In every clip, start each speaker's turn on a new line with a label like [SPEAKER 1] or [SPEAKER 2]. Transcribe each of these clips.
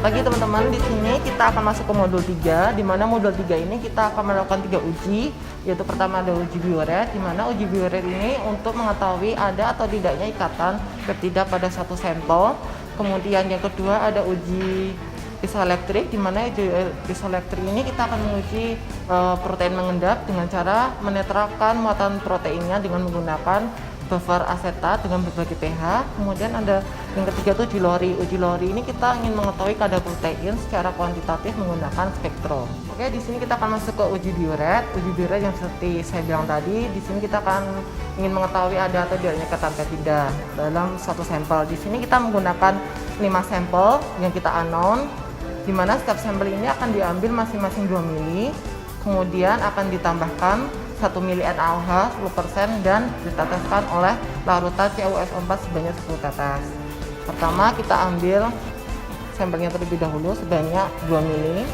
[SPEAKER 1] Selamat pagi teman-teman. Di sini kita akan masuk ke modul 3, di mana modul 3 ini kita akan melakukan 3 uji, yaitu pertama ada uji biuret, di mana uji biuret ini untuk mengetahui ada atau tidaknya ikatan peptida pada satu sampel. Kemudian yang kedua ada uji isoelektrik, di mana uji isoelektrik ini kita akan menguji protein mengendap dengan cara menetralkan muatan proteinnya dengan menggunakan buffer asetat dengan berbagai pH. Kemudian ada yang ketiga itu uji Lori. Uji Lori ini kita ingin mengetahui kadar protein secara kuantitatif menggunakan spektrum. Oke, di sini kita akan masuk ke uji biuret. Uji biuret yang seperti saya bilang tadi, di sini kita akan ingin mengetahui ada atau tidaknya ikatan peptida dalam satu sampel. Di sini kita menggunakan 5 sampel yang kita unknown, di mana setiap sampel ini akan diambil masing-masing 2 mili, kemudian akan ditambahkan 1 mili NaOH 10% dan diteteskan oleh larutan CuSO4 sebanyak 10 tetes. Pertama kita ambil sampelnya terlebih dahulu sebanyak 2 mili.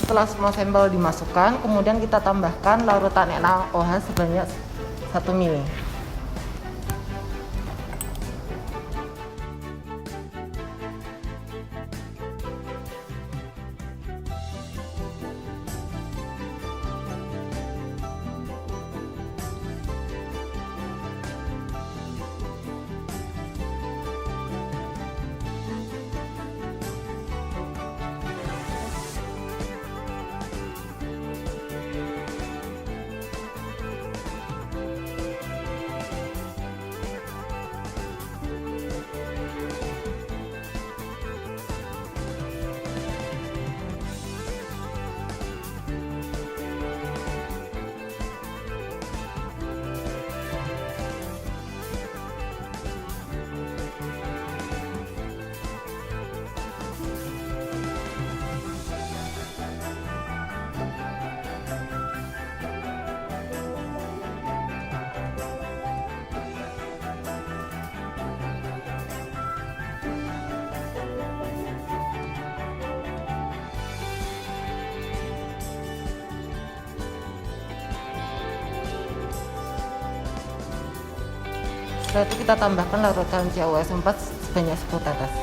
[SPEAKER 1] Setelah semua sampel dimasukkan, kemudian kita tambahkan larutan NaOH sebanyak 1 mili. Setelah itu kita tambahkan larutan CuSO4 sebanyak 10 tetes.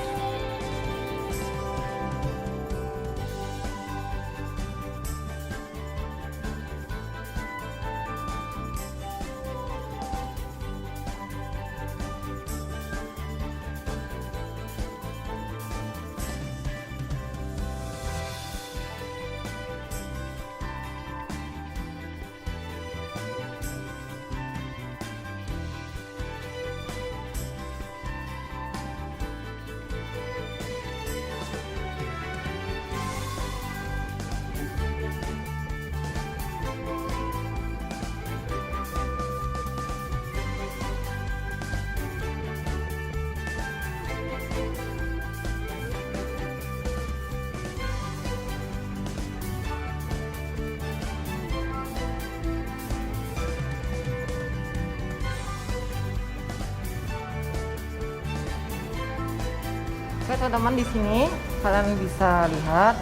[SPEAKER 1] Oke teman-teman, di sini kalian bisa lihat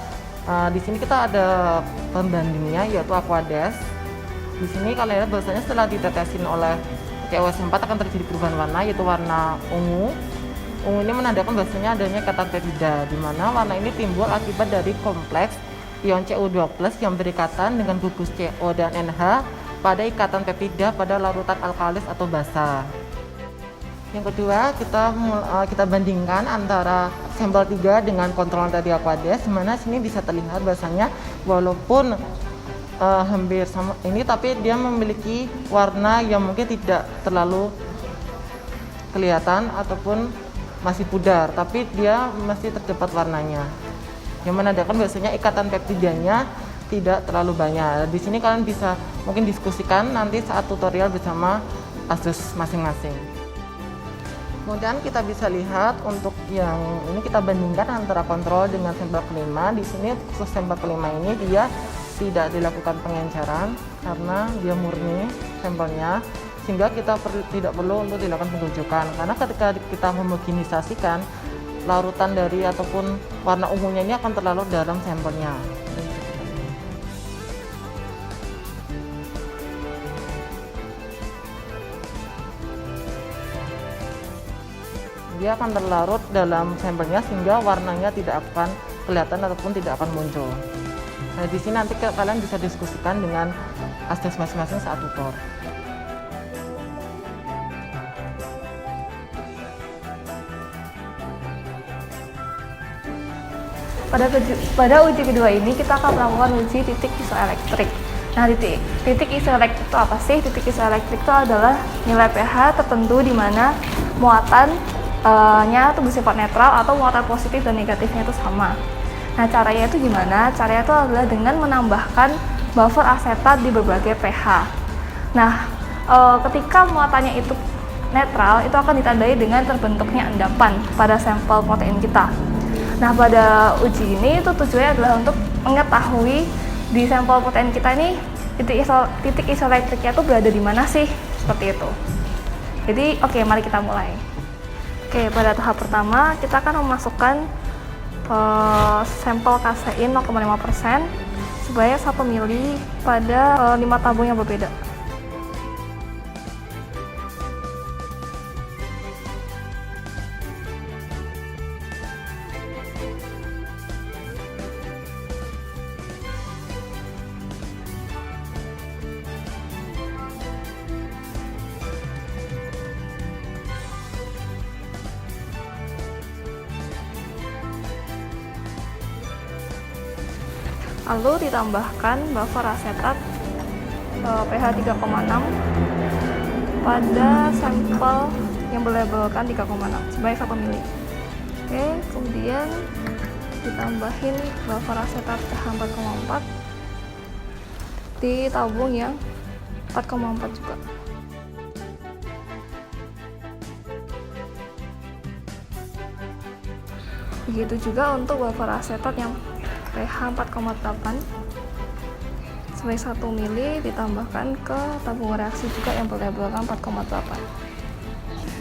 [SPEAKER 1] di sini kita ada pembandingnya yaitu Aquades. Di sini kalian lihat bahwasanya setelah ditetesin oleh COS4 akan terjadi perubahan warna yaitu warna ungu. Ungu ini menandakan bahwasanya adanya ikatan peptida, di mana warna ini timbul akibat dari kompleks ion Cu2+ yang berikatan dengan gugus CO dan NH pada ikatan peptida pada larutan alkalis atau basa. Yang kedua, kita bandingkan antara sampel 3 dengan kontrol dari Aquades, di mana sini bisa terlihat bahwasanya walaupun hampir sama ini, tapi dia memiliki warna yang mungkin tidak terlalu kelihatan ataupun masih pudar, tapi dia masih terdapat warnanya, yang menandakan bahwasanya ikatan peptidanya tidak terlalu banyak. Di sini kalian bisa mungkin diskusikan nanti saat tutorial bersama ASUS masing-masing. Kemudian kita bisa lihat untuk yang ini kita bandingkan antara kontrol dengan sampel kelima. Di sini khusus sampel kelima ini dia tidak dilakukan pengenceran karena dia murni sampelnya, sehingga kita tidak perlu untuk dilakukan pengujukan, karena ketika kita homogenisasikan larutan dari ataupun warna ungunya ini akan terlarut dalam sampelnya. Dia akan terlarut dalam sampelnya sehingga warnanya tidak akan kelihatan ataupun tidak akan muncul. Nah, di sini nanti kalian bisa diskusikan dengan ASUS masing-masing saat tutor.
[SPEAKER 2] Pada uji kedua ini kita akan melakukan uji titik isoelektrik. Nah, titik isoelektrik itu apa sih? Titik isoelektrik itu adalah nilai pH tertentu di mana muatannya itu bersifat netral atau muatan positif dan negatifnya itu sama. Nah, caranya itu gimana? Caranya itu adalah dengan menambahkan buffer asetat di berbagai pH. Nah, ketika muatannya itu netral, itu akan ditandai dengan terbentuknya endapan pada sampel protein kita. Nah, pada uji ini itu tujuannya adalah untuk mengetahui di sampel protein kita ini titik isoelektriknya itu berada di mana sih, seperti itu. Jadi, oke, mari kita mulai. Oke, pada tahap pertama kita akan memasukkan sampel kasein 0,5% sebanyak 1 ml pada 5 tabung yang berbeda. Lalu ditambahkan buffer asetat pH 3,6 pada sampel yang berlabelkan 3,6 sebanyak 1 ml. Oke, kemudian ditambahin buffer asetat pH 4,4 di tabung yang 4,4 juga. Begitu juga untuk buffer asetat yang pH 4,8 sebanyak 1 ml ditambahkan ke tabung reaksi juga yang berlabelkan 4,8.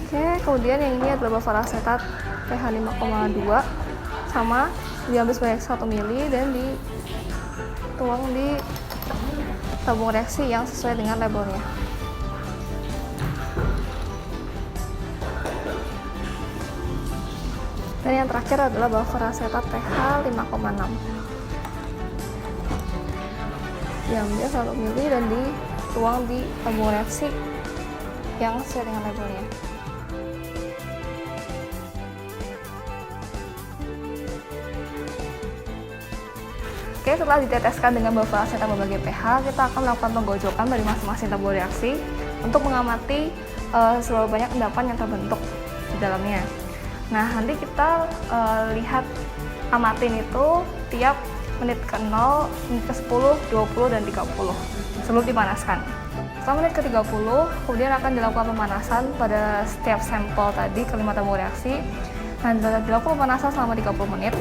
[SPEAKER 2] Oke, kemudian yang ini adalah buffer asetat pH 5,2 sama diambil sebanyak 1 ml dan dituang di tabung reaksi yang sesuai dengan labelnya. Dan yang terakhir adalah buffer asetat pH 5,6. Diambil 1 ml dan dituang di tabung reaksi yang sesuai dengan labelnya. Oke, setelah diteteskan dengan buffer asetat berbagai pH, kita akan melakukan penggojokan dari masing-masing tabung reaksi untuk mengamati seberapa banyak endapan yang terbentuk di dalamnya. Nah, nanti kita lihat amatin itu tiap menit ke 0, menit ke 10, 20, dan 30 sebelum dipanaskan. Setelah menit ke 30, kemudian akan dilakukan pemanasan pada setiap sampel tadi ke 5 tabung reaksi dan dilakukan pemanasan selama 30 menit.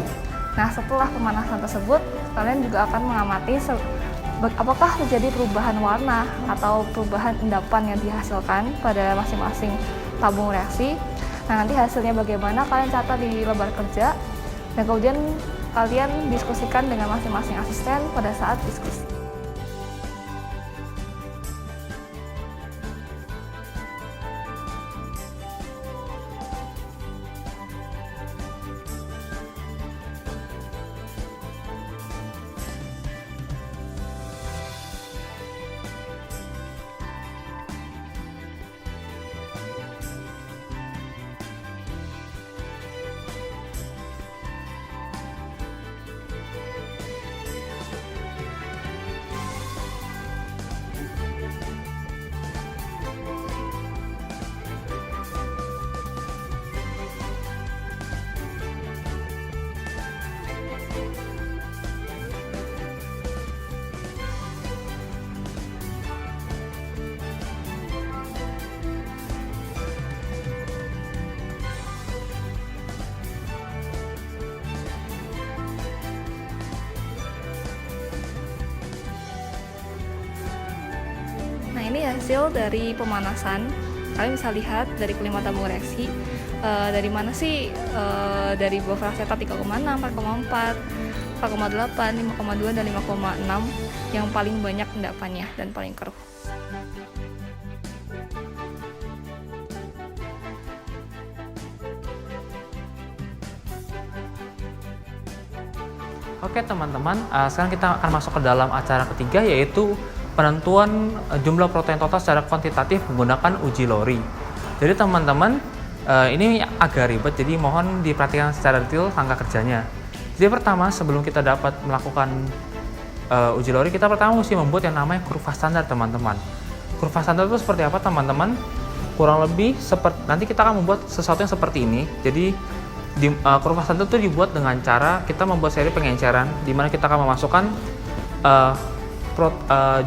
[SPEAKER 2] Nah, setelah pemanasan tersebut, kalian juga akan mengamati apakah terjadi perubahan warna atau perubahan endapan yang dihasilkan pada masing-masing tabung reaksi. Nah, nanti hasilnya bagaimana kalian catat di lembar kerja, dan kemudian kalian diskusikan dengan masing-masing asisten pada saat diskusi. Nah, ini hasil dari pemanasan. Kalian bisa lihat dari kelima tabung reaksi, dari mana sih, dari buffer asetat 3,6, 4,4, 4,8, 5,2, dan 5,6 yang paling banyak endapannya dan paling keruh.
[SPEAKER 3] Oke teman-teman, sekarang kita akan masuk ke dalam acara ketiga, yaitu penentuan jumlah protein total secara kuantitatif menggunakan uji Lori. Jadi teman-teman, ini agak ribet, jadi mohon diperhatikan secara detail angka kerjanya. Jadi pertama, sebelum kita dapat melakukan uji Lori, kita pertama mesti membuat yang namanya kurva standar teman-teman. Kurva standar itu seperti apa teman-teman? Kurang lebih seperti, nanti kita akan membuat sesuatu yang seperti ini. Jadi kurva standar itu dibuat dengan cara kita membuat seri pengenceran, di mana kita akan memasukkan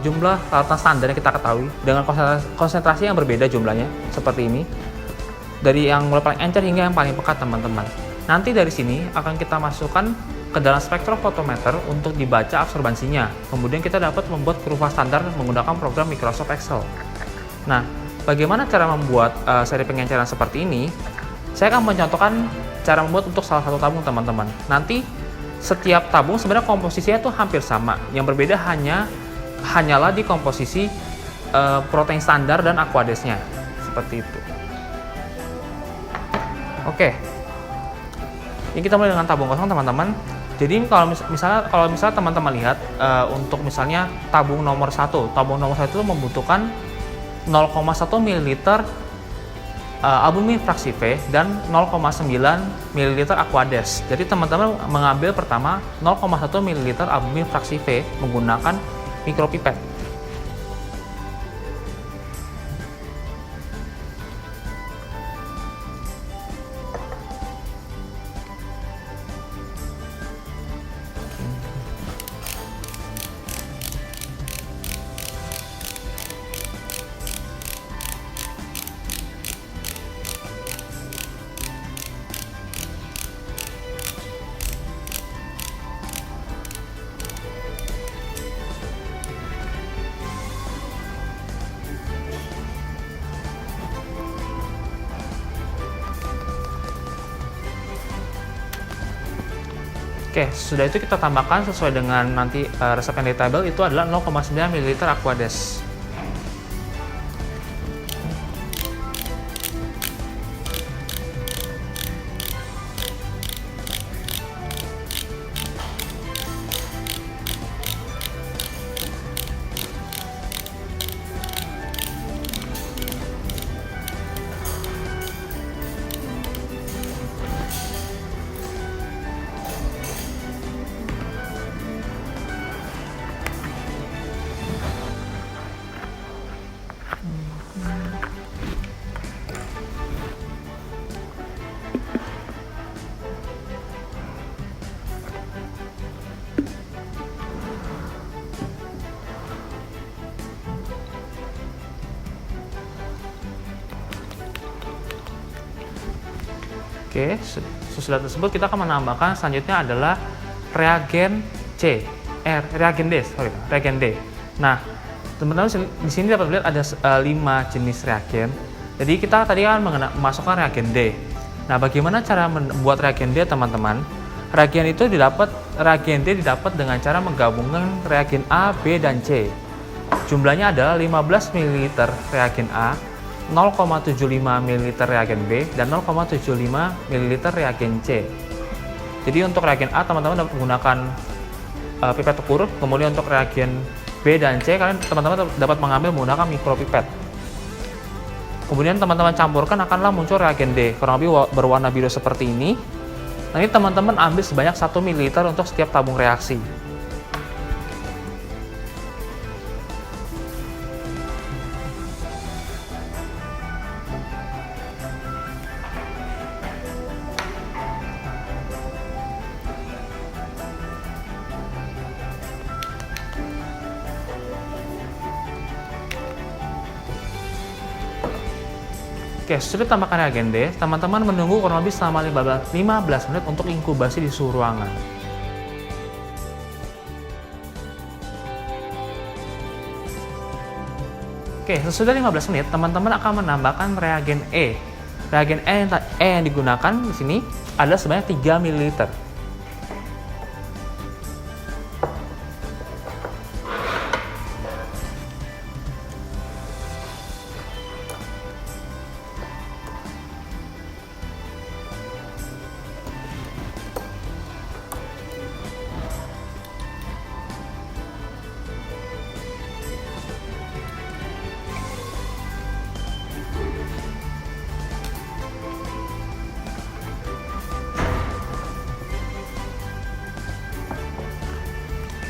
[SPEAKER 3] jumlah lautan standar yang kita ketahui dengan konsentrasi yang berbeda jumlahnya, seperti ini, dari yang mulai paling encer hingga yang paling pekat teman-teman. Nanti dari sini akan kita masukkan ke dalam spektrofotometer untuk dibaca absorbansinya. Kemudian kita dapat membuat kurva standar menggunakan program Microsoft Excel. Nah, bagaimana cara membuat seri pengenceran seperti ini? Saya akan mencontohkan cara membuat untuk salah satu tabung teman-teman. Nanti setiap tabung sebenarnya komposisinya itu hampir sama. Yang berbeda hanyalah di komposisi protein standar dan aquadesnya. Seperti itu. Oke. Ini kita mulai dengan tabung kosong teman-teman. Jadi kalau misalnya teman-teman lihat untuk misalnya tabung nomor 1 itu membutuhkan 0,1 ml albumin fraksi V dan 0,9 ml aquades. Jadi teman-teman mengambil pertama 0,1 ml albumin fraksi V menggunakan mikropipet. Oke, sudah itu kita tambahkan sesuai dengan nanti resep yang di tabel, itu adalah 0,9 ml aquades. Oke, sesudah tersebut kita akan menambahkan selanjutnya adalah reagen reagen D. Nah, teman-teman di sini dapat lihat ada 5 jenis reagen. Jadi kita tadi akan memasukkan reagen D. Nah, bagaimana cara membuat reagen D, teman-teman? Reagen D didapat dengan cara menggabungkan reagen A, B, dan C. Jumlahnya adalah 15 ml reagen A, 0,75 ml reagen B, dan 0,75 ml reagen C. Jadi untuk reagen A, teman-teman dapat menggunakan pipet ukur, kemudian untuk reagen B dan C, teman-teman dapat mengambil menggunakan mikropipet. Kemudian teman-teman campurkan, akanlah muncul reagen D, kurang lebih berwarna biru seperti ini. Nanti teman-teman ambil sebanyak 1 ml untuk setiap tabung reaksi. Oke, setelah ditambahkan reagen D, teman-teman menunggu kurang lebih selama 15 menit untuk inkubasi di suhu ruangan. Oke, sesudah 15 menit, teman-teman akan menambahkan reagen E. Reagen E yang digunakan di sini adalah sebanyak 3 ml.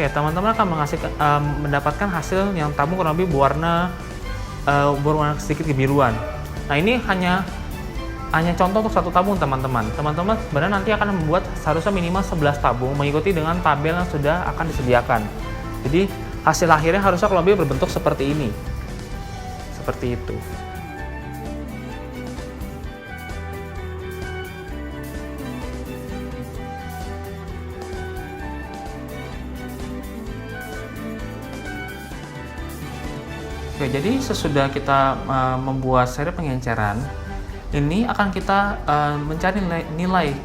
[SPEAKER 3] Oke, teman-teman akan mendapatkan hasil yang tabung kurang lebih berwarna sedikit kebiruan. Nah, ini hanya contoh untuk satu tabung, teman-teman. Teman-teman sebenarnya nanti akan membuat seharusnya minimal 11 tabung mengikuti dengan tabel yang sudah akan disediakan. Jadi hasil akhirnya harusnya kurang lebih berbentuk seperti ini. Seperti itu. Oke, jadi sesudah kita membuat seri pengenceran, ini akan kita mencari nilai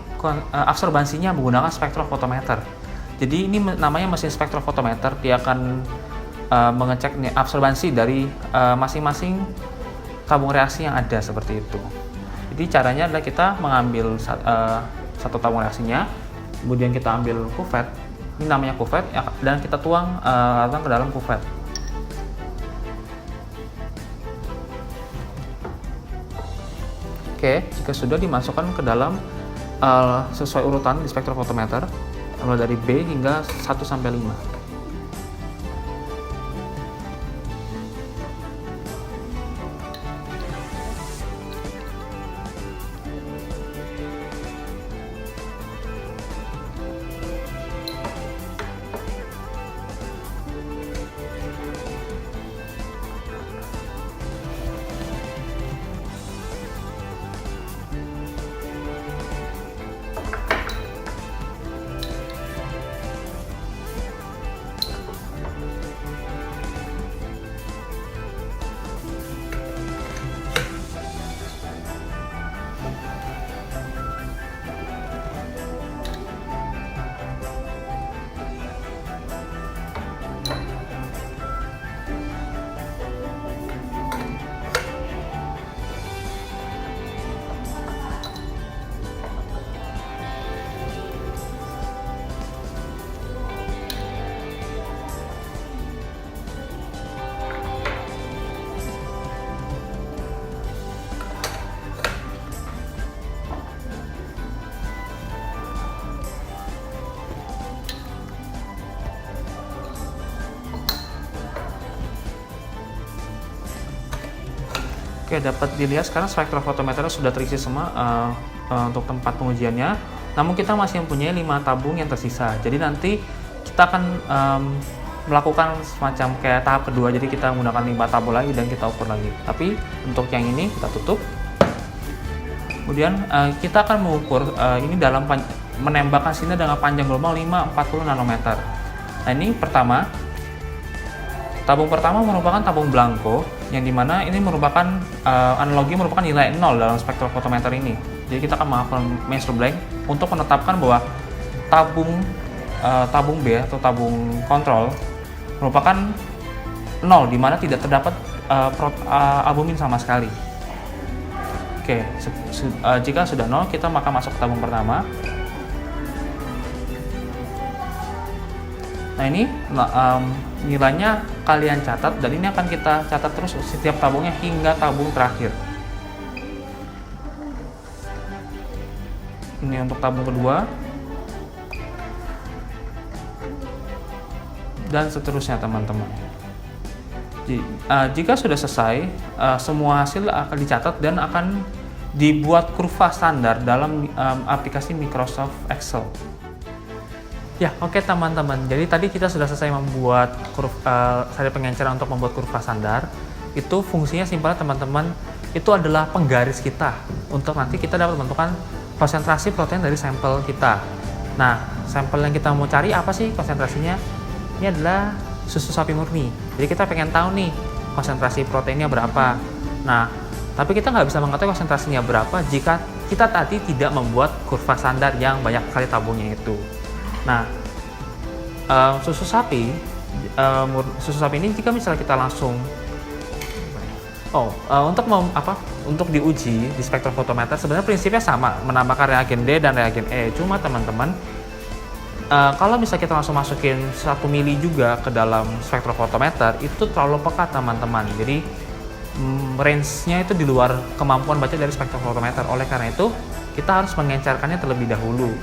[SPEAKER 3] absorbansinya menggunakan spektrofotometer. Jadi ini namanya mesin spektrofotometer, dia akan mengecek absorbansi dari masing-masing tabung reaksi yang ada seperti itu. Jadi caranya adalah kita mengambil satu tabung reaksinya, kemudian kita ambil kuvet, ini namanya kuvet, dan kita tuang ke dalam kuvet. Oke, jika sudah dimasukkan ke dalam sesuai urutan di spektrofotometer, mulai dari B hingga 1 sampai 5. Oke, dapat dilihat sekarang spektrofotometernya sudah terisi semua untuk tempat pengujiannya. Namun kita masih mempunyai 5 tabung yang tersisa. Jadi nanti kita akan melakukan semacam kayak tahap kedua. Jadi kita menggunakan 5 tabung lagi dan kita ukur lagi. Tapi untuk yang ini kita tutup. Kemudian kita akan mengukur ini dalam menembakkan sinar dengan panjang gelombang 540 nanometer. Nah, ini pertama. Tabung pertama merupakan tabung blanko, yang dimana ini merupakan analogi merupakan nilai 0 dalam spektrofotometer ini. Jadi kita akan melakukan menstrual blank untuk menetapkan bahwa tabung B atau tabung kontrol merupakan 0, di mana tidak terdapat albumin sama sekali. Oke, jika sudah 0, kita maka masuk ke tabung pertama. Nah ini nilainya kalian catat, dan ini akan kita catat terus setiap tabungnya hingga tabung terakhir. Ini untuk tabung kedua, dan seterusnya teman-teman. Jika sudah selesai, semua hasil akan dicatat dan akan dibuat kurva standar dalam aplikasi Microsoft Excel. Ya, oke teman-teman. Jadi tadi kita sudah selesai membuat salin pengenceran untuk membuat kurva standar. Itu fungsinya simpel teman-teman. Itu adalah penggaris kita untuk nanti kita dapat menentukan konsentrasi protein dari sampel kita. Nah, sampel yang kita mau cari apa sih konsentrasinya? Ini adalah susu sapi murni. Jadi kita pengen tahu nih konsentrasi proteinnya berapa. Nah, tapi kita nggak bisa mengetahui konsentrasinya berapa jika kita tadi tidak membuat kurva standar yang banyak sekali tabungnya itu. Nah, susu sapi ini jika misalnya kita langsung untuk diuji di spektrofotometer, sebenarnya prinsipnya sama, menambahkan reagen D dan reagen E. Cuma teman-teman, kalau misalnya kita langsung masukin 1 mili juga ke dalam spektrofotometer, itu terlalu pekat teman-teman. Jadi range-nya itu di luar kemampuan baca dari spektrofotometer. Oleh karena itu, kita harus mengencerkannya terlebih dahulu.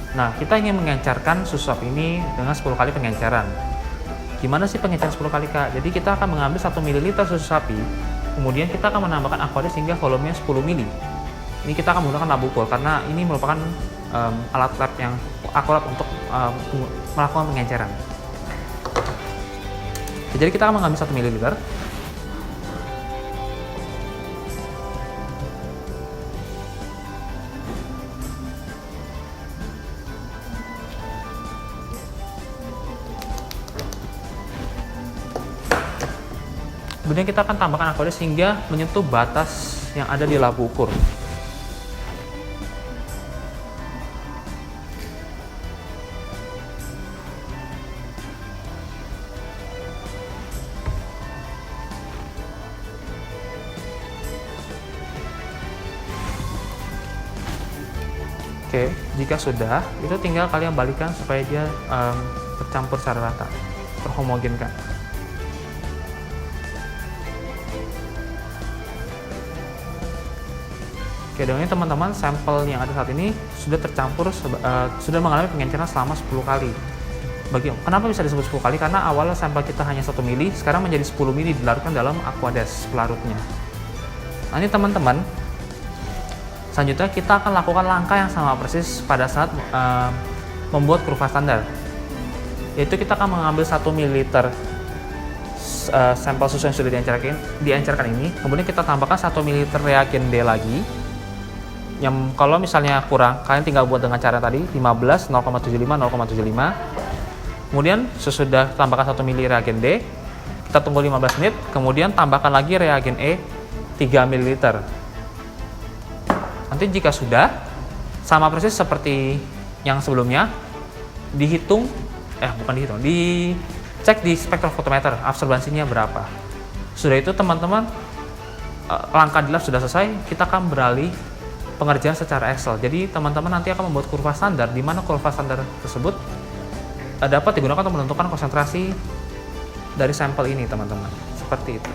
[SPEAKER 3] Nah, kita ingin mengencerkan susu sapi ini dengan 10 kali pengenceran. Gimana sih pengenceran 10 kali, Kak? Jadi kita akan mengambil 1 ml susu sapi, kemudian kita akan menambahkan aqueous hingga volumenya 10 mili. Ini kita akan menggunakan lab ukur karena ini merupakan alat lab yang akurat untuk melakukan pengenceran. Jadi kita akan mengambil 1 ml. Kemudian kita akan tambahkan aqueous hingga menyentuh batas yang ada di lab ukur. Oke, jika sudah, itu tinggal kalian balikan supaya dia tercampur secara rata, terhomogenkan. Oke, dengan ini teman-teman, sampel yang ada saat ini sudah tercampur, sudah mengalami pengenceran selama 10 kali. Kenapa bisa disebut 10 kali? Karena awal sampel kita hanya 1 mili, sekarang menjadi 10 mili dilarutkan dalam aqueous pelarutnya. Nah ini teman-teman, selanjutnya kita akan lakukan langkah yang sama persis pada saat membuat kurva standar. Yaitu kita akan mengambil 1 ml sampel susu yang sudah diencerkan ini, kemudian kita tambahkan 1 ml reagen D lagi. Yang kalau misalnya kurang, kalian tinggal buat dengan cara tadi, 15, 0,75, 0,75. Kemudian sesudah tambahkan 1 ml reagen D, kita tunggu 15 menit, kemudian tambahkan lagi reagen E 3 ml. Nanti jika sudah, sama persis seperti yang sebelumnya, dicek di spektrofotometer absorbansinya berapa. Sudah itu teman-teman, langkah di lab sudah selesai, kita akan beralih pengerjaan secara Excel. Jadi teman-teman nanti akan membuat kurva standar, di mana kurva standar tersebut dapat digunakan untuk menentukan konsentrasi dari sampel ini teman-teman. Seperti itu.